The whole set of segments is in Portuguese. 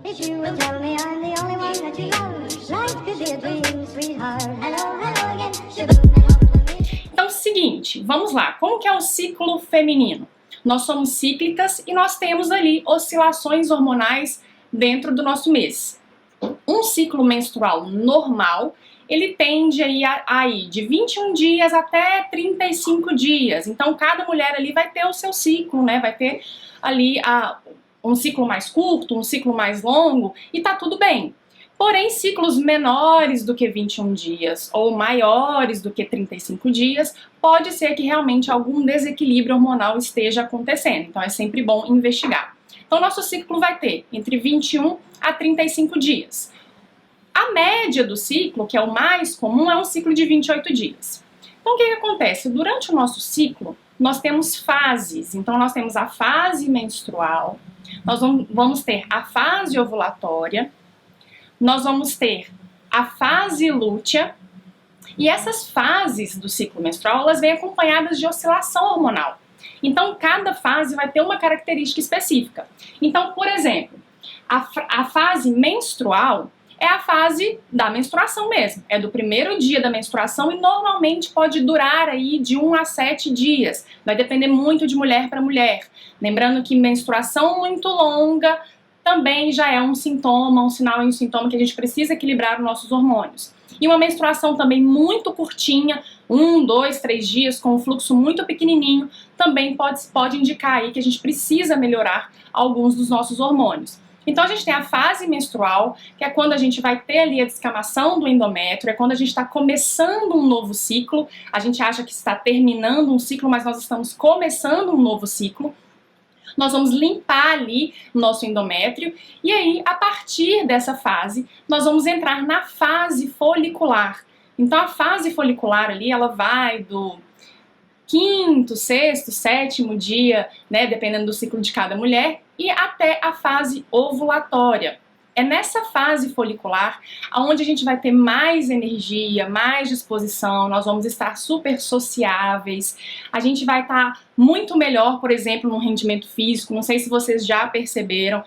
If you will tell me I'm the only one that you love, life could be a dream, sweetheart. Hello, hello again. Então, seguinte, vamos lá. Como que é o ciclo feminino? Nós somos cíclicas e nós temos ali oscilações hormonais dentro do nosso mês. Um ciclo menstrual normal, ele tende a ir de 21 dias até 35 dias. Então, cada mulher ali vai ter o seu ciclo, né? Vai ter ali um ciclo mais curto, um ciclo mais longo, e tá tudo bem. Porém, ciclos menores do que 21 dias ou maiores do que 35 dias, pode ser que realmente algum desequilíbrio hormonal esteja acontecendo. Então, é sempre bom investigar. Então, nosso ciclo vai ter entre 21 a 35 dias. A média do ciclo, que é o mais comum, é um ciclo de 28 dias. Então, o que acontece? Durante o nosso ciclo, nós temos fases. Então, nós temos a fase menstrual, nós vamos ter a fase ovulatória, nós vamos ter a fase lútea, e essas fases do ciclo menstrual, elas vêm acompanhadas de oscilação hormonal. Então, cada fase vai ter uma característica específica. Então, por exemplo, a fase menstrual é a fase da menstruação mesmo. É do primeiro dia da menstruação e normalmente pode durar aí de 1 a 7 dias. Vai depender muito de mulher para mulher. Lembrando que menstruação muito longa também já é um sintoma, um sinal e um sintoma que a gente precisa equilibrar os nossos hormônios. E uma menstruação também muito curtinha, 1, 2, 3 dias, com um fluxo muito pequenininho, também pode indicar aí que a gente precisa melhorar alguns dos nossos hormônios. Então a gente tem a fase menstrual, que é quando a gente vai ter ali a descamação do endométrio, é quando a gente está começando um novo ciclo, a gente acha que está terminando um ciclo, mas nós estamos começando um novo ciclo. Nós vamos limpar ali o nosso endométrio e aí, a partir dessa fase, nós vamos entrar na fase folicular. Então a fase folicular ali, ela vai do 5º, 6º, 7º dia, né, dependendo do ciclo de cada mulher, e até a fase ovulatória. É nessa fase folicular onde a gente vai ter mais energia, mais disposição, nós vamos estar super sociáveis, a gente vai estar muito melhor, por exemplo, no rendimento físico. Não sei se vocês já perceberam,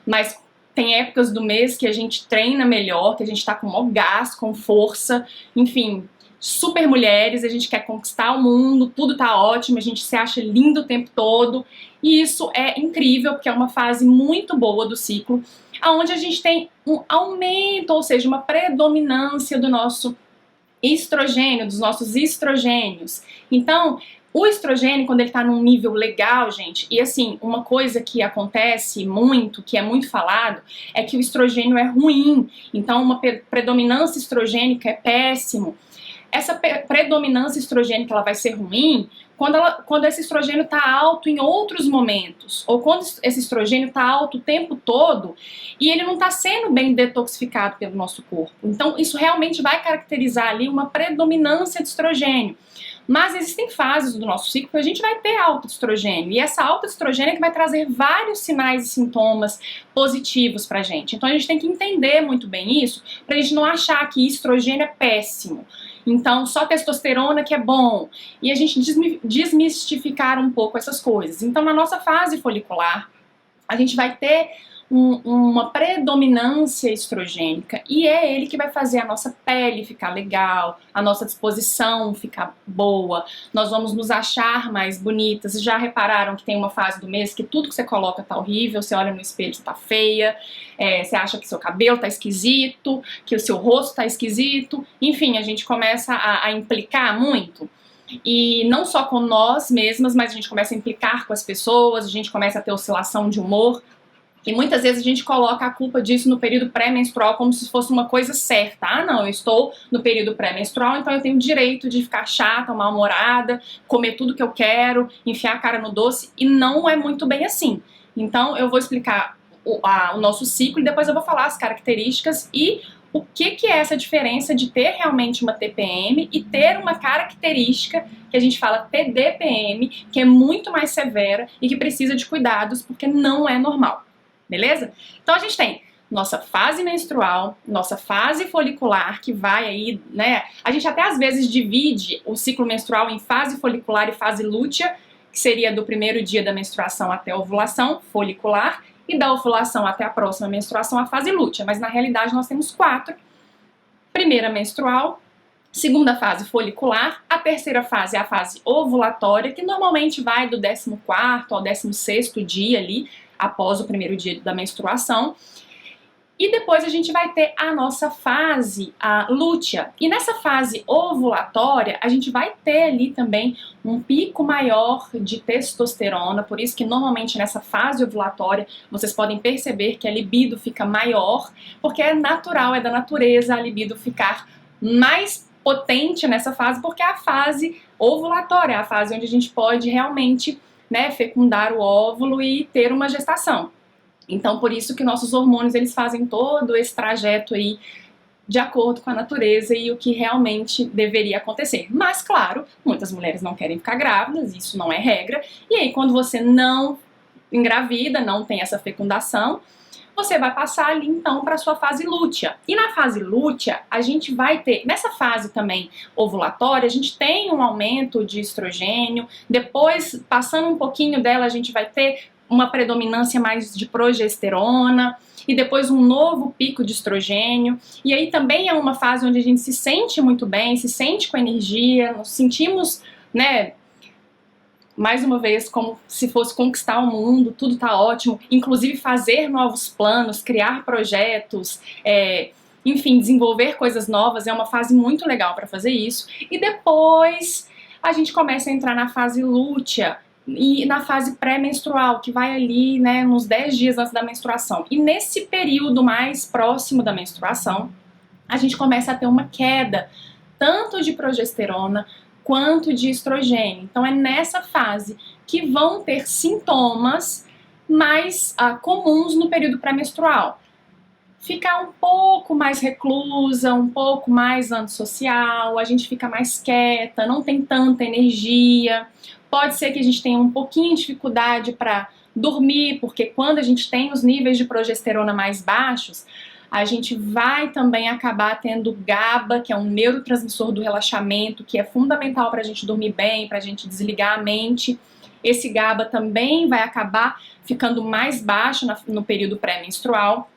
mas tem épocas do mês que a gente treina melhor, que a gente está com maior gás, com força, enfim, super mulheres, a gente quer conquistar o mundo, tudo tá ótimo, a gente se acha lindo o tempo todo, e isso é incrível, porque é uma fase muito boa do ciclo, onde a gente tem um aumento, ou seja, uma predominância do nosso estrogênio, dos nossos estrogênios. Então, o estrogênio, quando ele tá num nível legal, gente, e assim, uma coisa que acontece muito, que é muito falado, é que o estrogênio é ruim, então uma predominância estrogênica é péssimo. Essa predominância estrogênica, ela vai ser ruim quando esse estrogênio está alto em outros momentos, ou quando esse estrogênio está alto o tempo todo e ele não está sendo bem detoxificado pelo nosso corpo. Então isso realmente vai caracterizar ali uma predominância de estrogênio. Mas existem fases do nosso ciclo que a gente vai ter alta de estrogênio, e essa alta de estrogênio é que vai trazer vários sinais e sintomas positivos pra gente. Então a gente tem que entender muito bem isso, pra gente não achar que estrogênio é péssimo. Então só testosterona que é bom, e a gente desmistificar um pouco essas coisas. Então na nossa fase folicular, a gente vai ter uma predominância estrogênica, e é ele que vai fazer a nossa pele ficar legal, a nossa disposição ficar boa, nós vamos nos achar mais bonitas. Vocês já repararam que tem uma fase do mês que tudo que você coloca tá horrível, você olha no espelho, você tá feia, você acha que seu cabelo tá esquisito, que o seu rosto tá esquisito, enfim, a gente começa a implicar muito. E não só com nós mesmas, mas a gente começa a implicar com as pessoas, a gente começa a ter oscilação de humor. E muitas vezes a gente coloca a culpa disso no período pré-menstrual como se fosse uma coisa certa. Ah, não, eu estou no período pré-menstrual, então eu tenho o direito de ficar chata, mal-humorada, comer tudo que eu quero, enfiar a cara no doce, e não é muito bem assim. Então eu vou explicar o nosso ciclo e depois eu vou falar as características e o que é essa diferença de ter realmente uma TPM e ter uma característica que a gente fala TDPM, que é muito mais severa e que precisa de cuidados porque não é normal. Beleza? Então a gente tem nossa fase menstrual, nossa fase folicular, que vai aí, né? A gente até às vezes divide o ciclo menstrual em fase folicular e fase lútea, que seria do primeiro dia da menstruação até a ovulação, folicular, e da ovulação até a próxima menstruação, a fase lútea, mas na realidade nós temos 4. Primeira menstrual, segunda fase folicular, a terceira fase é a fase ovulatória, que normalmente vai do 14º ao 16º dia ali, após o primeiro dia da menstruação. E depois a gente vai ter a nossa fase, a lútea. E nessa fase ovulatória, a gente vai ter ali também um pico maior de testosterona, por isso que normalmente nessa fase ovulatória vocês podem perceber que a libido fica maior, porque é natural, é da natureza a libido ficar mais potente nessa fase, porque é a fase ovulatória, é a fase onde a gente pode realmente, né, fecundar o óvulo e ter uma gestação. Então, por isso que nossos hormônios, eles fazem todo esse trajeto aí de acordo com a natureza e o que realmente deveria acontecer. Mas, claro, muitas mulheres não querem ficar grávidas, isso não é regra. E aí, quando você não engravida, não tem essa fecundação, você vai passar ali, então, para a sua fase lútea. E na fase lútea, a gente vai ter, nessa fase também ovulatória, a gente tem um aumento de estrogênio, depois, passando um pouquinho dela, a gente vai ter uma predominância mais de progesterona e depois um novo pico de estrogênio. E aí também é uma fase onde a gente se sente muito bem, se sente com energia, nos sentimos, né, mais uma vez, como se fosse conquistar o mundo, tudo tá ótimo, inclusive fazer novos planos, criar projetos, enfim, desenvolver coisas novas, é uma fase muito legal para fazer isso. E depois a gente começa a entrar na fase lútea, e na fase pré-menstrual, que vai ali, né, uns 10 dias antes da menstruação. E nesse período mais próximo da menstruação, a gente começa a ter uma queda, tanto de progesterona quanto de estrogênio. Então é nessa fase que vão ter sintomas mais comuns no período pré-menstrual. Ficar um pouco mais reclusa, um pouco mais antissocial, a gente fica mais quieta, não tem tanta energia. Pode ser que a gente tenha um pouquinho de dificuldade para dormir, porque quando a gente tem os níveis de progesterona mais baixos, a gente vai também acabar tendo GABA, que é um neurotransmissor do relaxamento, que é fundamental para a gente dormir bem, para a gente desligar a mente. Esse GABA também vai acabar ficando mais baixo no período pré-menstrual.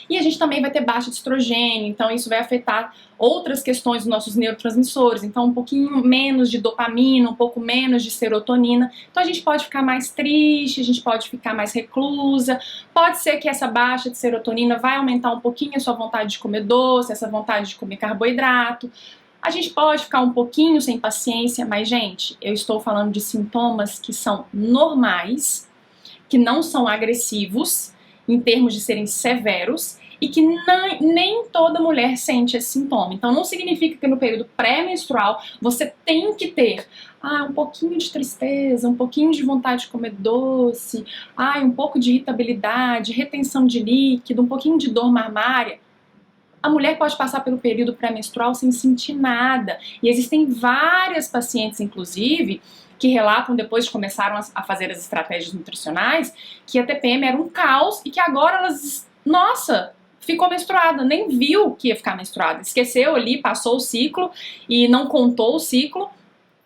E a gente também vai ter baixa de estrogênio, então isso vai afetar outras questões dos nossos neurotransmissores, então um pouquinho menos de dopamina, um pouco menos de serotonina, então a gente pode ficar mais triste, a gente pode ficar mais reclusa, pode ser que essa baixa de serotonina vai aumentar um pouquinho a sua vontade de comer doce, essa vontade de comer carboidrato, a gente pode ficar um pouquinho sem paciência, mas gente, eu estou falando de sintomas que são normais, que não são agressivos, em termos de serem severos, e que nem toda mulher sente esse sintoma. Então não significa que no período pré-menstrual você tem que ter um pouquinho de tristeza, um pouquinho de vontade de comer doce, um pouco de irritabilidade, retenção de líquido, um pouquinho de dor mamária. A mulher pode passar pelo período pré-menstrual sem sentir nada. E existem várias pacientes, inclusive, que relatam depois de começaram a fazer as estratégias nutricionais, que a TPM era um caos e que agora elas, nossa, ficou menstruada, nem viu que ia ficar menstruada, esqueceu ali, passou o ciclo e não contou o ciclo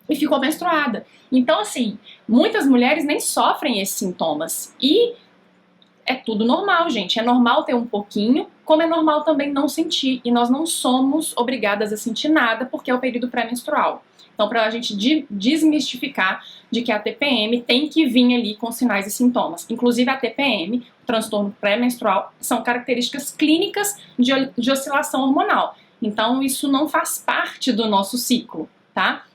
e ficou menstruada. Então, assim, muitas mulheres nem sofrem esses sintomas e é tudo normal, gente, é normal ter um pouquinho, como é normal também não sentir, e nós não somos obrigadas a sentir nada porque é o período pré-menstrual. Então, para a gente desmistificar de que a TPM tem que vir ali com sinais e sintomas. Inclusive, a TPM, o transtorno pré-menstrual, são características clínicas de oscilação hormonal. Então, isso não faz parte do nosso ciclo, tá?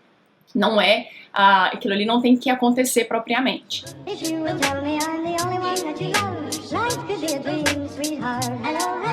Não é, aquilo ali não tem que acontecer propriamente. If you will tell me I'm the only one that you love, life could be a dream, sweetheart. Hello,